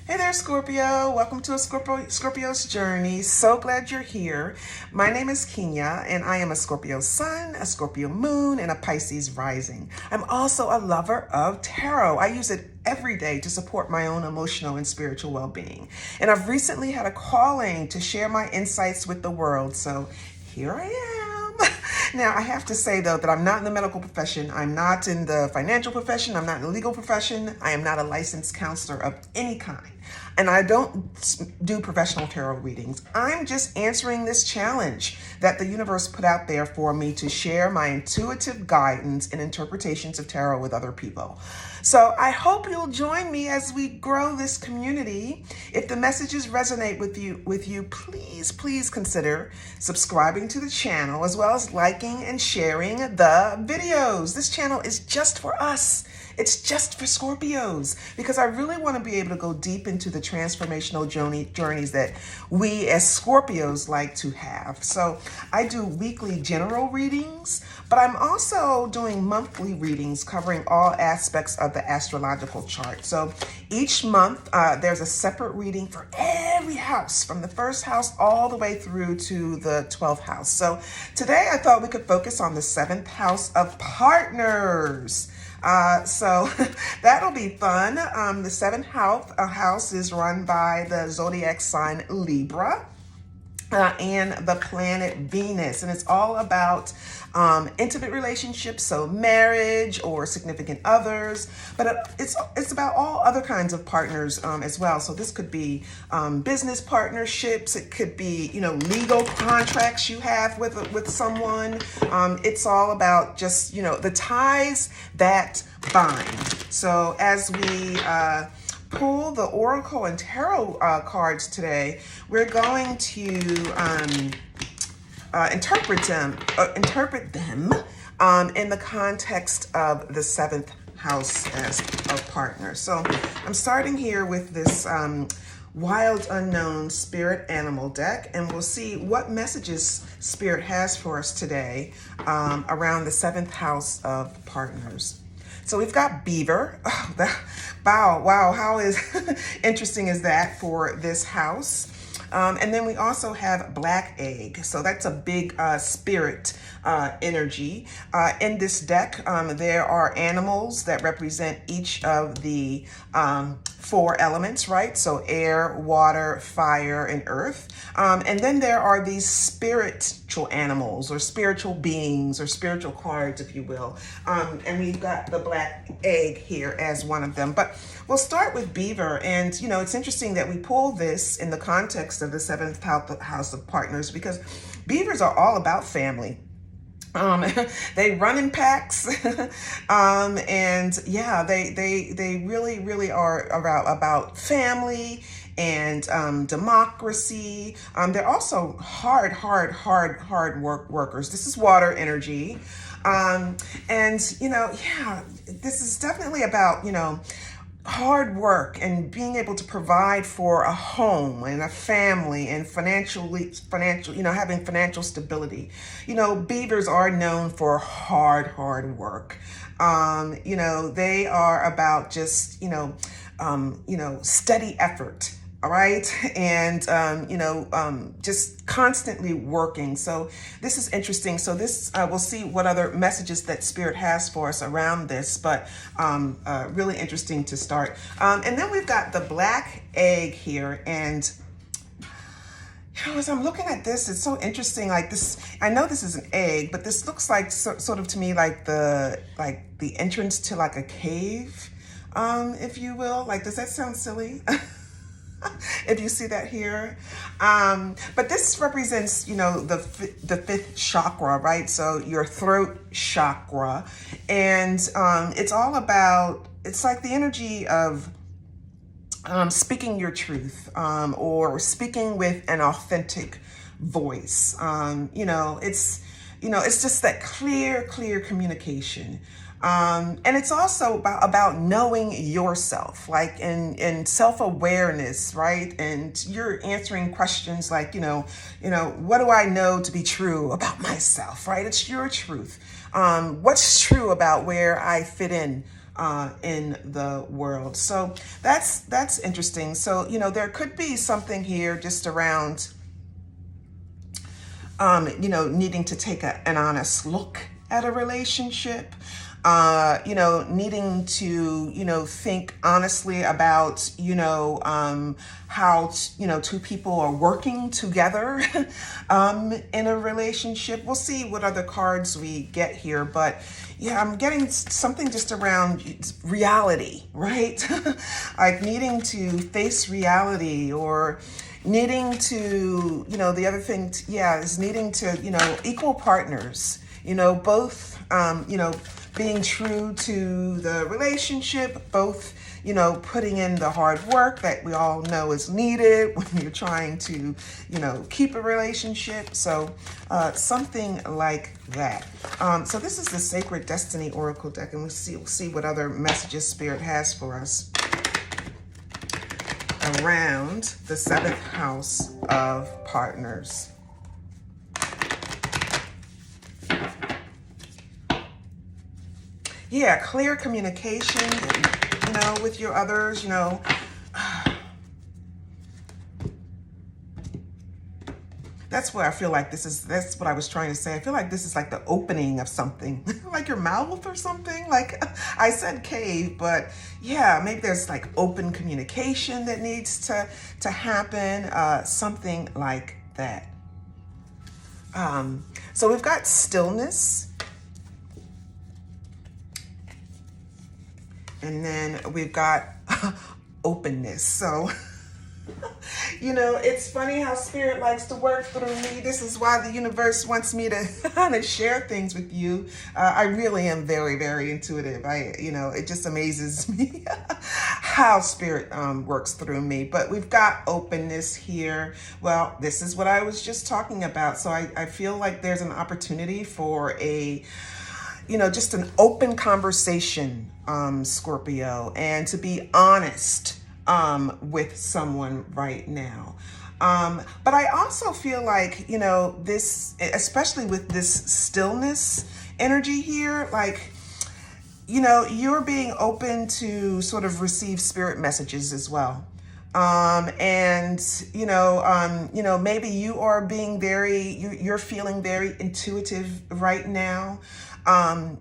Hey there, Scorpio. Welcome to Scorpio's journey. So glad you're here. My name is Kenya, and I am a Scorpio sun, a Scorpio moon, and a Pisces rising. I'm also a lover of tarot. I use it every day to support my own emotional and spiritual well-being. And I've recently had a calling to share my insights with the world. So here I am. Now, I have to say, though, that I'm not in the medical profession. I'm not in the financial profession. I'm not in the legal profession. I am not a licensed counselor of any kind. And I don't do professional tarot readings. I'm just answering this challenge that the universe put out there for me to share my intuitive guidance and interpretations of tarot with other people. So I hope you'll join me as we grow this community. If the messages resonate with you, please consider subscribing to the channel, as well as liking and sharing the videos. This channel is just for us. It's just for Scorpios, because I really want to be able to go deep into the transformational journeys that we as Scorpios like to have. So I do weekly general readings, but I'm also doing monthly readings covering all aspects of the astrological chart. So each month there's a separate reading for every house, from the first house all the way through to the 12th house. So today I thought we could focus on the 7th house of partners. So that'll be fun. The 7th house is run by the zodiac sign Libra. And the planet Venus, and it's all about intimate relationships, so marriage or significant others, but it's about all other kinds of partners as well. So this could be business partnerships, it could be legal contracts you have with someone. It's all about just the ties that bind. So as we pull the oracle and tarot cards today, we're going to interpret them in the context of the 7th house as of partners. So I'm starting here with this wild unknown spirit animal deck, and we'll see what messages spirit has for us today around the 7th house of partners. So we've got beaver. Oh, wow, how is interesting is that for this house? And then we also have black egg. So that's a big spirit energy. In this deck, there are animals that represent each of the 4 elements, right? So air, water, fire, and earth. And then there are these spiritual animals or spiritual beings or spiritual cards, if you will. And we've got the black egg here as one of them. But we'll start with beaver. And, it's interesting that we pull this in the context of the 7th house of partners, because beavers are all about family. They run in packs, and yeah, they really are about family and democracy. They're also hard workers. This is water energy, and yeah, this is definitely about hard work and being able to provide for a home and a family and financial, having financial stability. Beavers are known for hard work. They are about just, steady effort. All right. And, just constantly working. So this is interesting. So this, we'll see what other messages that spirit has for us around this, but really interesting to start. And then we've got the black egg here. And as I'm looking at this, it's so interesting. Like this, I know this is an egg, but this looks like sort of to me like the entrance to like a cave, if you will. Like, does that sound silly? If you see that here, but this represents, the 5th chakra, right? So your throat chakra, and it's all about. It's like the energy of speaking your truth, or speaking with an authentic voice. It's just that clear communication. And it's also about knowing yourself, like in self-awareness, right? And you're answering questions like, what do I know to be true about myself, right? It's your truth. What's true about where I fit in in the world. So that's interesting. So, you know, there could be something here just around, you know, needing to take an honest look at a relationship, you know, needing to, you know, think honestly about, you know, how, you know, two people are working together in a relationship. We'll see what other cards we get here, but yeah, I'm getting something just around reality, right? Like needing to face reality, or needing to, you know, the other thing, yeah, is needing to, you know, equal partners, you know, both, you know, being true to the relationship, both, you know, putting in the hard work that we all know is needed when you're trying to, you know, keep a relationship. So something like that. So this is the Sacred Destiny Oracle deck, and we'll see what other messages Spirit has for us around the 7th house of partners. Yeah, clear communication, you know, with your others, you know. That's where I feel like that's what I was trying to say. I feel like this is like the opening of something, like your mouth or something. Like I said cave, but yeah, maybe there's like open communication that needs to happen, something like that. So we've got stillness. And then we've got openness. So, you know, it's funny how Spirit likes to work through me. This is why the universe wants me to kind of share things with you. I really am very, very intuitive. You know, it just amazes me how Spirit works through me. But we've got openness here. Well, this is what I was just talking about. So I feel like there's an opportunity for a, you know, just an open conversation, Scorpio, and to be honest with someone right now. But I also feel like, you know, this, especially with this stillness energy here, like, you know, you're being open to sort of receive Spirit messages as well. And, you know, maybe you are being you're feeling very intuitive right now.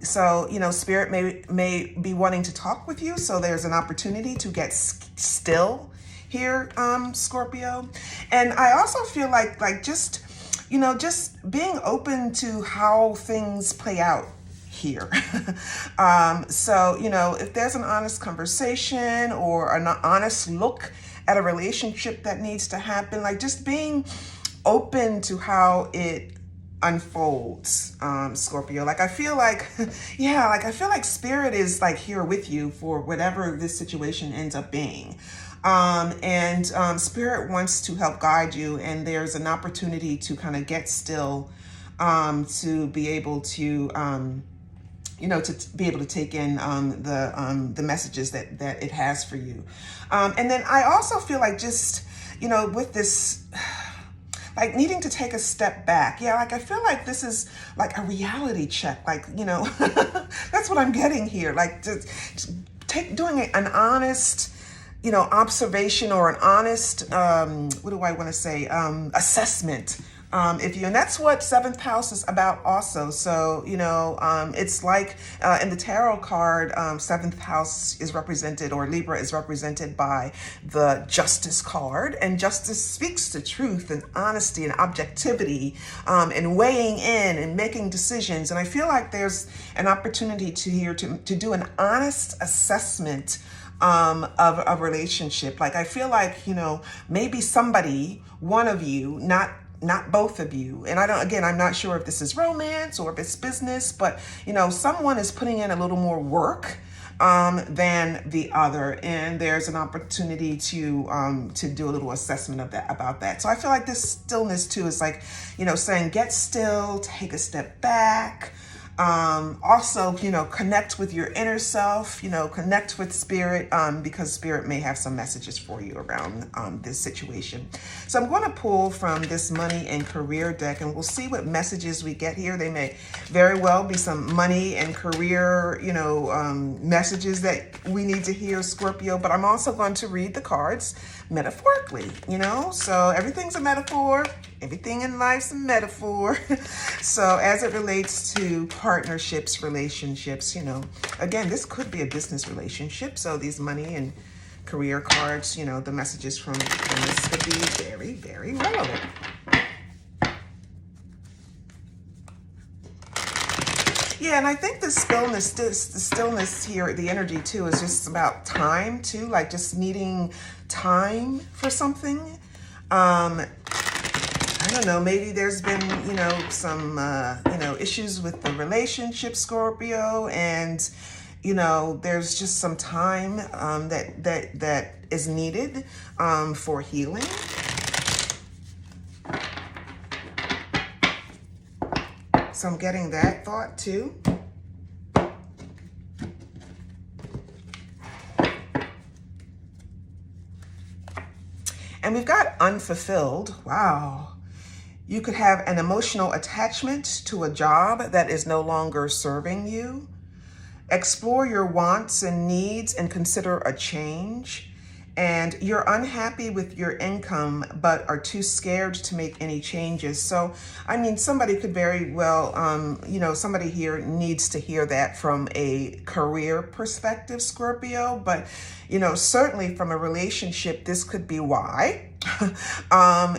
So, you know, Spirit may be wanting to talk with you. So there's an opportunity to get still here, Scorpio. And I also feel like just, you know, just being open to how things play out here. So, you know, if there's an honest conversation or an honest look at a relationship that needs to happen, like just being open to how it unfolds, Scorpio. Like I feel like, yeah, like I feel like Spirit is like here with you for whatever this situation ends up being. And Spirit wants to help guide you, and there's an opportunity to kind of get still, to be able to, you know, to be able to take in the messages that it has for you. And then I also feel like just, you know, with this, like needing to take a step back. Yeah, like I feel like this is like a reality check. Like, you know, that's what I'm getting here. Like just doing an honest, you know, observation, or an honest, what do I want to say, assessment. And that's what 7th house is about also. So, you know, it's like in the tarot card, 7th house is represented, or Libra is represented by the Justice card. And justice speaks to truth and honesty and objectivity, and weighing in and making decisions. And I feel like there's an opportunity to do an honest assessment of a relationship. Like I feel like, you know, maybe somebody, one of you, not both of you. And I'm not sure if this is romance or if it's business, but, you know, someone is putting in a little more work than the other. And there's an opportunity to do a little assessment about that. So I feel like this stillness too is like, you know, saying, get still, take a step back, Also, you know, connect with your inner self, you know, connect with spirit, because spirit may have some messages for you around this situation. So I'm going to pull from this money and career deck, and we'll see what messages we get here. They may very well be some money and career, you know, messages that we need to hear, Scorpio, but I'm also going to read the cards metaphorically, you know, so everything's a metaphor. Everything in life's a metaphor. So as it relates to partnerships, relationships, you know, again, this could be a business relationship. So these money and career cards, you know, the messages from this could be very, very relevant. Yeah, and I think the stillness here, the energy too, is just about time too, like just needing time for something. I don't know, maybe there's been, you know, some, you know, issues with the relationship, Scorpio, and, you know, there's just some time that is needed for healing. So I'm getting that thought too. And we've got unfulfilled. Wow. You could have an emotional attachment to a job that is no longer serving you. Explore your wants and needs and consider a change. And you're unhappy with your income, but are too scared to make any changes. So, I mean, somebody could very well, you know, somebody here needs to hear that from a career perspective, Scorpio. But, you know, certainly from a relationship, this could be why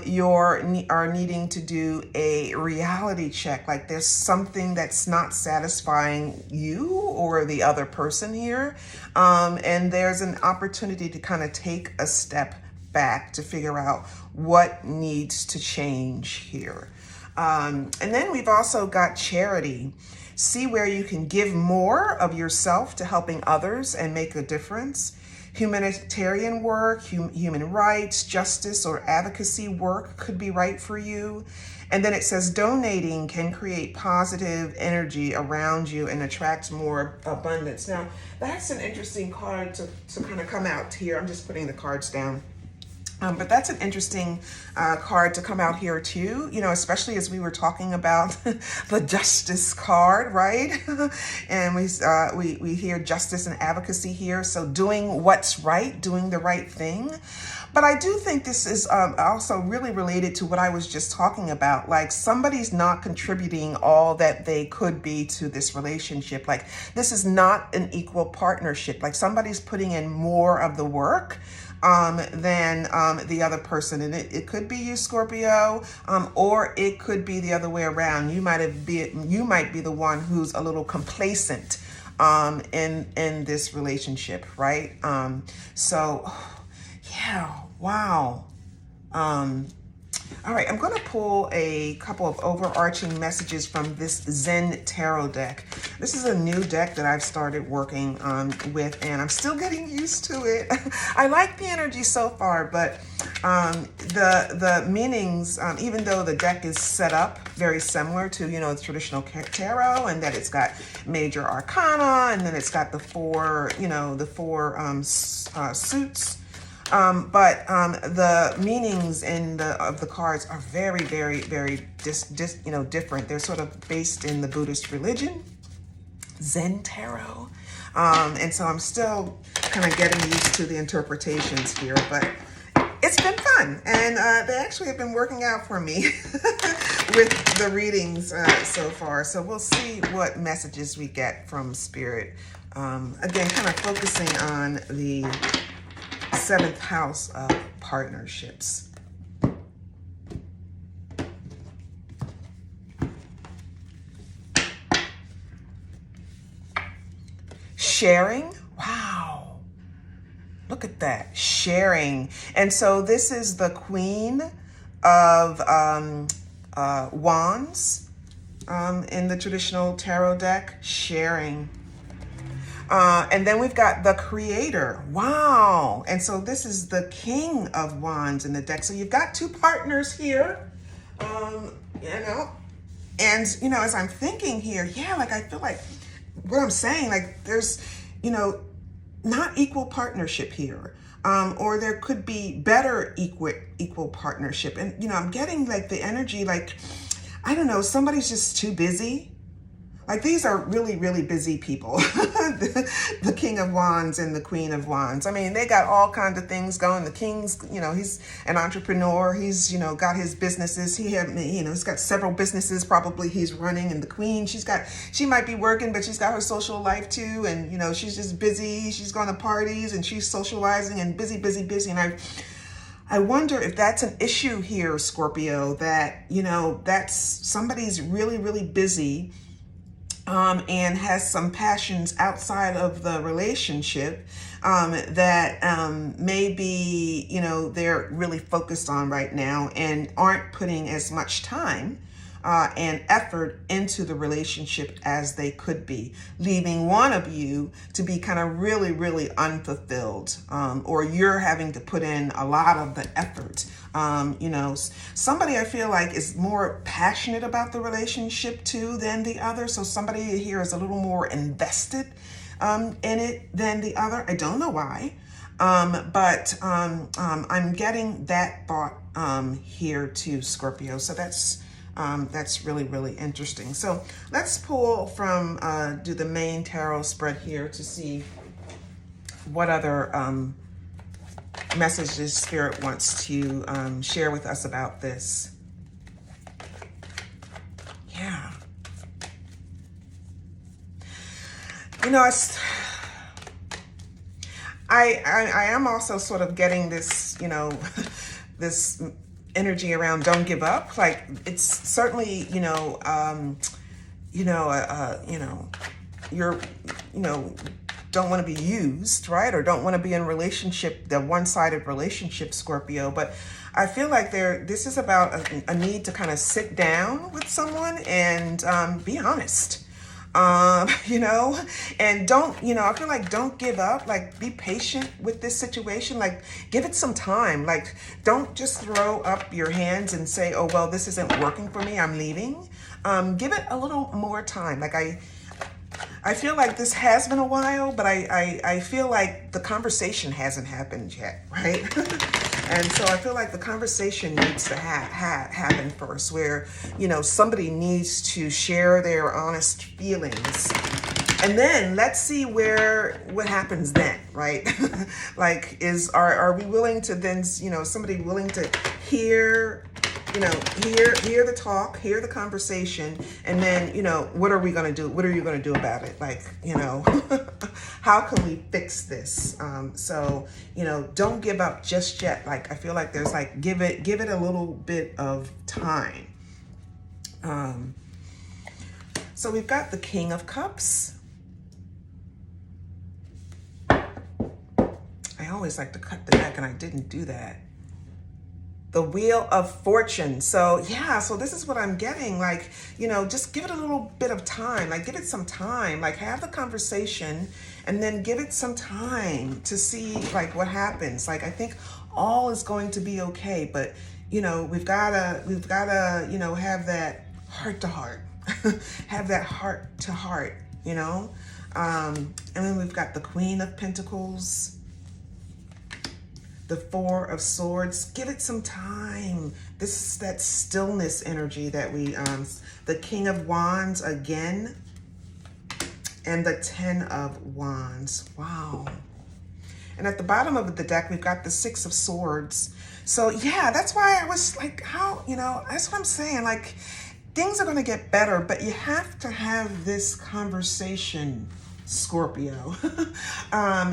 you are needing to do a reality check. Like there's something that's not satisfying you or the other person here. And there's an opportunity to kind of take a step back to figure out what needs to change here. And then we've also got charity. See where you can give more of yourself to helping others and make a difference. Humanitarian work, human rights, justice, or advocacy work could be right for you. And then it says donating can create positive energy around you and attract more abundance. Now, that's an interesting card to kind of come out here. I'm just putting the cards down. But that's an interesting card to come out here too, you know, especially as we were talking about the justice card, right? And we hear justice and advocacy here. So doing what's right, doing the right thing. But I do think this is also really related to what I was just talking about. Like somebody's not contributing all that they could be to this relationship. Like this is not an equal partnership. Like somebody's putting in more of the work than the other person. And it could be you, Scorpio, or it could be the other way around. You might be the one who's a little complacent in this relationship, right? So yeah, wow. All right, I'm going to pull a couple of overarching messages from this Zen Tarot deck. This is a new deck that I've started working with, and I'm still getting used to it. I like the energy so far, but the meanings, even though the deck is set up very similar to, you know, the traditional tarot, and that it's got major arcana, and then it's got the four, you know, the four suits. But the meanings of the cards are very, very, very different. They're sort of based in the Buddhist religion, Zen Tarot. And so I'm still kind of getting used to the interpretations here, but it's been fun. And they actually have been working out for me with the readings so far. So we'll see what messages we get from Spirit. Again, kind of focusing on the 7th house of partnerships. Sharing. Wow. Look at that. Sharing. And so this is the Queen of Wands in the traditional tarot deck. Sharing. And then we've got the Creator. Wow. And so this is the King of Wands in the deck. So you've got two partners here, you know, And, you know, as I'm thinking here, yeah, like I feel like what I'm saying, like there's, you know, not equal partnership here. Or there could be better equal partnership. And, you know, I'm getting like the energy, like, I don't know, somebody's just too busy. Like these are really, really busy people. The King of Wands and the Queen of Wands. I mean, they got all kinds of things going. The King's, you know, he's an entrepreneur. He's, you know, got his businesses. He's got several businesses probably he's running. And the Queen, she might be working, but she's got her social life too. And, you know, she's just busy. She's going to parties and she's socializing and busy, busy, busy. And I wonder if that's an issue here, Scorpio, that, you know, that's somebody's really, really busy. And has some passions outside of the relationship that maybe, you know, they're really focused on right now and aren't putting as much time and effort into the relationship as they could be, leaving one of you to be kind of really, really unfulfilled, or you're having to put in a lot of the effort. You know, somebody I feel like is more passionate about the relationship too than the other. So somebody here is a little more invested in it than the other. I don't know why. But I'm getting that thought here too, Scorpio. So that's really, really interesting. So let's pull from, do the main tarot spread here to see what other messages Spirit wants to share with us about this. Yeah. You know, I am also sort of getting this, you know, this energy around don't give up. Like it's certainly, you know, you're, you know, don't want to be used, right? Or don't want to be in relationship, the one-sided relationship, Scorpio. But I feel like this is about a need to kind of sit down with someone and be honest. You know, and don't, you know, I feel like don't give up, like be patient with this situation, like give it some time, like don't just throw up your hands and say, oh, well, this isn't working for me, I'm leaving. Give it a little more time. Like I feel like this has been a while, but I feel like the conversation hasn't happened yet, right? And so I feel like the conversation needs to happen first, where, you know, somebody needs to share their honest feelings. And then let's see what happens then, right? Like, are we willing to then, you know, somebody willing to hear, you know, hear the talk, hear the conversation, and then, you know, what are we going to do? What are you going to do about it? Like, you know, how can we fix this? So, you know, don't give up just yet. Like, I feel like there's like, give it a little bit of time. So we've got the King of Cups. I always like to cut the deck and I didn't do that. The Wheel of Fortune. So yeah, so this is what I'm getting. Like, you know, just give it a little bit of time. Like, give it some time. Like, have the conversation and then give it some time to see like what happens. Like, I think all is going to be okay, but you know, we've gotta, you know, have that heart to heart, have that heart to heart, you know. And then we've got the Queen of Pentacles. The Four of Swords. Give it some time. This is that stillness energy that we, the King of Wands again, and the Ten of Wands. Wow. And at the bottom of the deck, we've got the Six of Swords. So yeah, that's why I was like, how, you know, that's what I'm saying. Like, things are going to get better, but you have to have this conversation, Scorpio.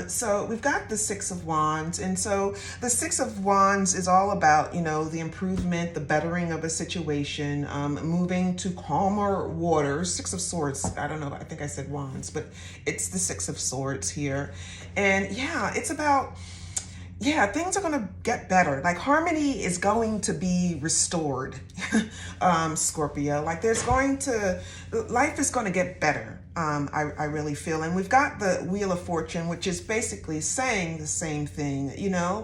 So we've got the Six of Wands. And so the Six of Wands is all about, you know, the improvement, the bettering of a situation, moving to calmer waters. Six of Swords. I don't know. I think I said Wands, but it's the Six of Swords here. And yeah, it's about, yeah, things are going to get better. Like, harmony is going to be restored, Scorpio. Like, life is going to get better. I really feel. And we've got the Wheel of Fortune, which is basically saying the same thing,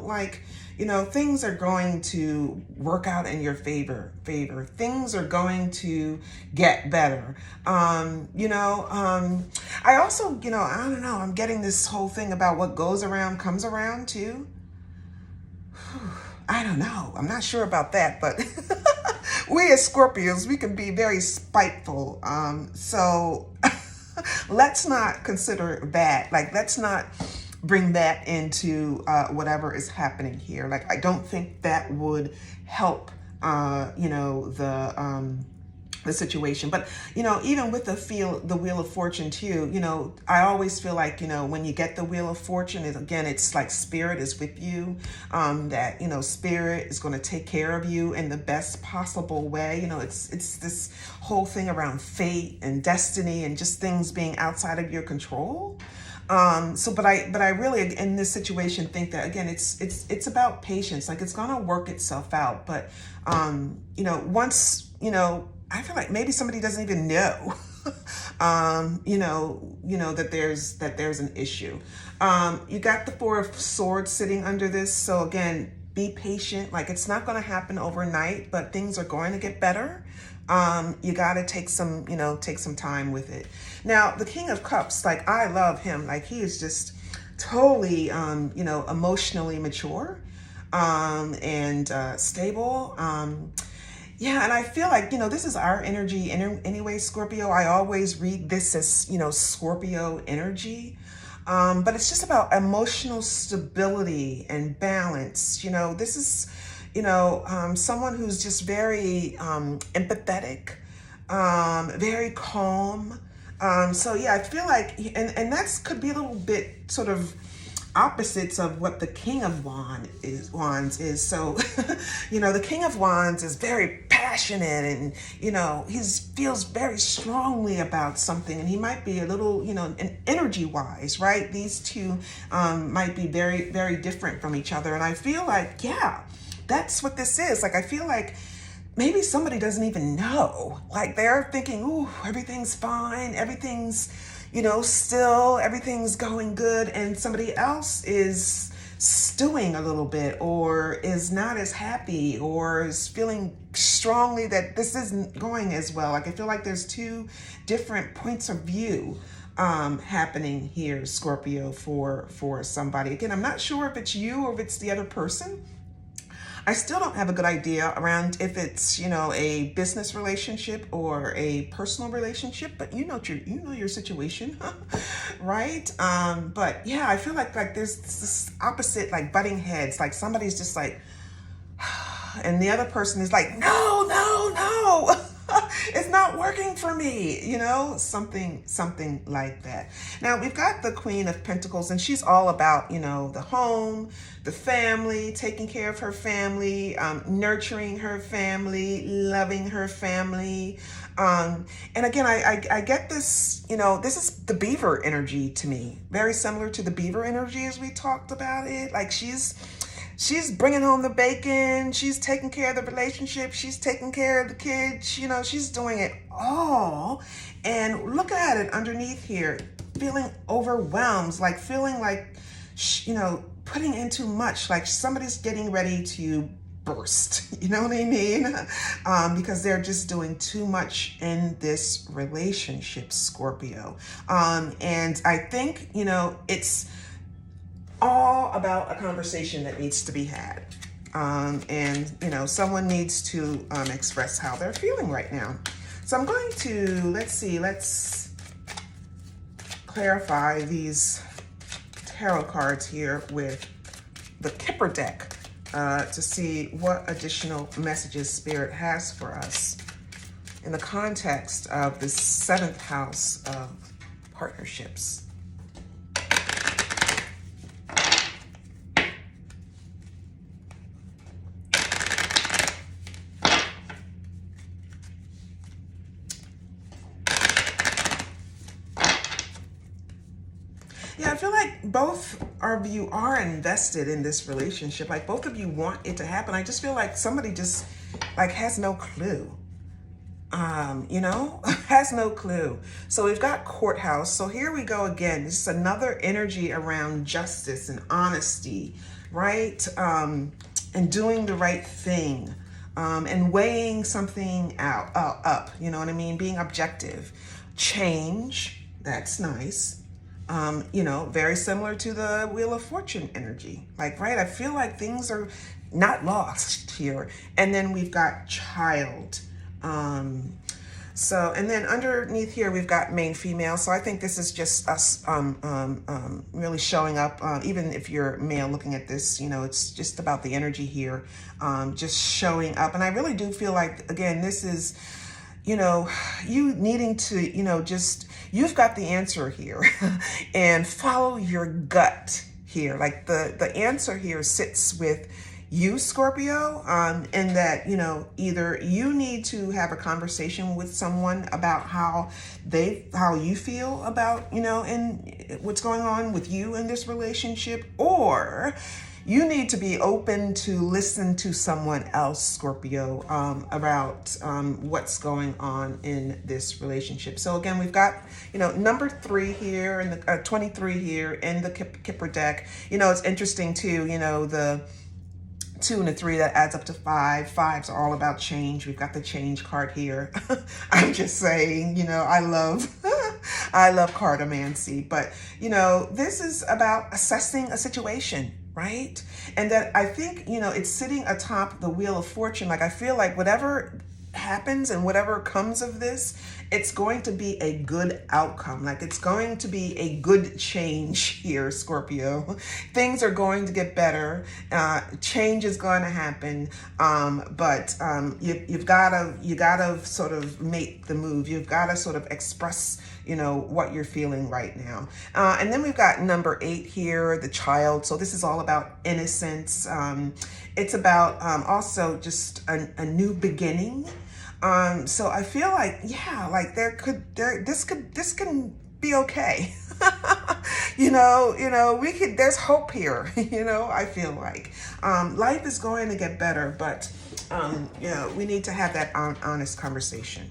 like, things are going to work out in your favor. Things are going to get better. I also, I don't know, I'm getting this whole thing about what goes around comes around too. I don't know. I'm not sure about that, but we as Scorpios, we can be very spiteful. So let's not consider that. Like, let's not bring that into whatever is happening here. Like, I don't think that would help, the situation. But, even with the Wheel of Fortune too, I always feel like, when you get the Wheel of Fortune, it's like spirit is with you, that, spirit is going to take care of you in the best possible way. It's this whole thing around fate and destiny and just things being outside of your control. But I really, in this situation, think that, again, it's about patience. Like, it's going to work itself out. But, once, I feel like maybe somebody doesn't even know, that there's an issue. You got the Four of Swords sitting under this. So again, be patient. Like, it's not going to happen overnight, but things are going to get better. You got to take some time with it. Now, the King of Cups, like, I love him. Like, he is just totally, emotionally mature, and stable. Yeah, and I feel like, this is our energy anyway, Scorpio. I always read this as, Scorpio energy. But it's just about emotional stability and balance. This is, someone who's just very empathetic, very calm. So yeah, I feel like, and that could be a little bit sort of opposites of what the King of Wands is. So, the King of Wands is very passionate, and, he feels very strongly about something, and he might be a little, energy wise, right? These two might be very, very different from each other. And I feel like, yeah, that's what this is. Like, I feel like maybe somebody doesn't even know. Like, they're thinking, ooh, everything's fine. Everything's, still, everything's going good. And somebody else is stewing a little bit, or is not as happy, or is feeling strongly that this isn't going as well. Like, I feel like there's two different points of view happening here, Scorpio, for somebody. Again, I'm not sure if it's you or if it's the other person. I still don't have a good idea around if it's, a business relationship or a personal relationship, but you know your situation, right? But yeah, I feel like there's this opposite, like, butting heads. Like, somebody's just like, and the other person is like, no, it's not working for me, something like that. Now, we've got the Queen of Pentacles, and she's all about, the home, the family, taking care of her family, nurturing her family, loving her family. And again, I get this, this is the Beaver energy to me, very similar to the Beaver energy as we talked about it. Like, she's bringing home the bacon. She's taking care of the relationship. She's taking care of the kids. She's doing it all. And look at it underneath here, feeling overwhelmed, like feeling like, putting in too much, like somebody's getting ready to burst. You know what I mean? Because they're just doing too much in this relationship, Scorpio. And I think, it's all about a conversation that needs to be had. And someone needs to express how they're feeling right now. So I'm going to, let's clarify these tarot cards here with the Kipper deck to see what additional messages Spirit has for us in the context of the 7th house of partnerships. Yeah, I feel like both of you are invested in this relationship. Like, both of you want it to happen. I just feel like somebody just, like, has no clue. you know, has no clue. So we've got courthouse. So here we go again. This is another energy around justice and honesty, right? And doing the right thing, and weighing something up, you know what I mean? Being objective. Change, that's nice. You know, very similar to the Wheel of Fortune energy. Like, right, I feel like things are not lost here. And then we've got child. So, and then underneath here, we've got main female. So I think this is just us really showing up. Even if you're male looking at this, you know, it's just about the energy here, just showing up. And I really do feel like, again, this is, you know, you needing to, you know, just, you've got the answer here and follow your gut here. Like the answer here sits with you, Scorpio, in that, you know, either you need to have a conversation with someone about how you feel about, you know, and what's going on with you in this relationship, or you need to be open to listen to someone else, Scorpio, about what's going on in this relationship. So again, we've got, you know, number 3 here and the 23 here in the Kipper deck. You know, it's interesting too, you know, the 2 and a 3, that adds up to 5. 5s are all about change. We've got the change card here. I'm just saying, you know, I love cartomancy, but you know, this is about assessing a situation, right? And that I think, you know, it's sitting atop the Wheel of Fortune. Like, I feel like whatever happens and whatever comes of this, it's going to be a good outcome. Like, it's going to be a good change here, Scorpio. Things are going to get better. Change is going to happen. But you gotta sort of make the move. You've got to sort of express, you know, what you're feeling right now. And then we've got number 8 here, the child. So this is all about innocence. It's about also just a new beginning. So I feel like, yeah, like this can be okay. you know, there's hope here. You know, I feel like, life is going to get better, but, you know, we need to have that honest conversation.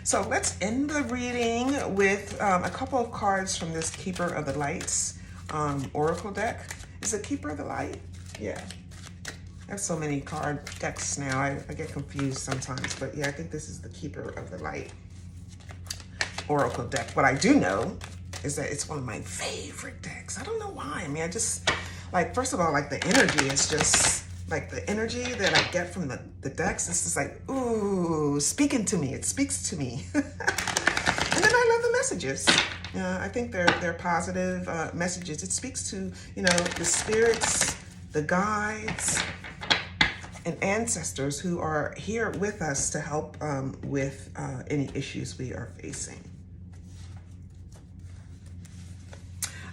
So let's end the reading with, a couple of cards from this Keeper of the Lights, Oracle deck. Is it Keeper of the Light? Yeah. I have so many card decks now, I get confused sometimes, but yeah, I think this is the Keeper of the Light Oracle deck. What I do know is that it's one of my favorite decks. I don't know why. I mean, I just, like, first of all, like, the energy is just, like, the energy that I get from the decks, it's just like, ooh, speaking to me. It speaks to me. And then I love the messages. I think they're positive messages. It speaks to, you know, the spirits, the guides, and ancestors who are here with us to help with any issues we are facing.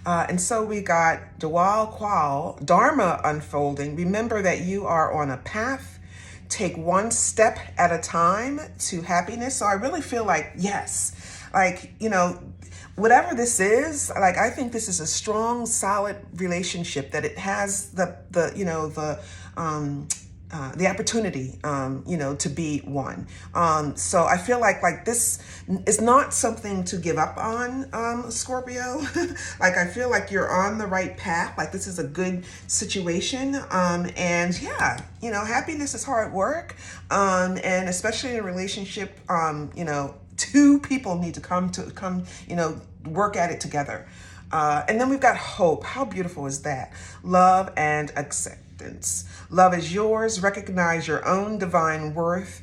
And so we got Dwal Qual, Dharma unfolding. Remember that you are on a path. Take one step at a time to happiness. So I really feel like, yes, like, you know, whatever this is, like, I think this is a strong, solid relationship, that it has the opportunity, you know, to be one. So I feel like this is not something to give up on, Scorpio. Like, I feel like you're on the right path. Like, this is a good situation. And yeah, you know, happiness is hard work. And especially in a relationship, you know, 2 people need to come, you know, work at it together. And then we've got hope. How beautiful is that? Love and acceptance. Love is yours. Recognize your own divine worth.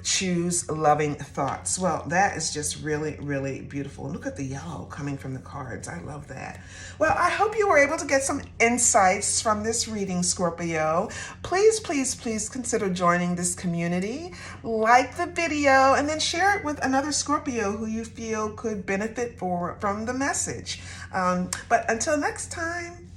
Choose loving thoughts. Well, that is just really, really beautiful. Look at the yellow coming from the cards. I love that. Well, I hope you were able to get some insights from this reading, Scorpio. Please, please, please consider joining this community. Like the video and then share it with another Scorpio who you feel could benefit from the message. But until next time,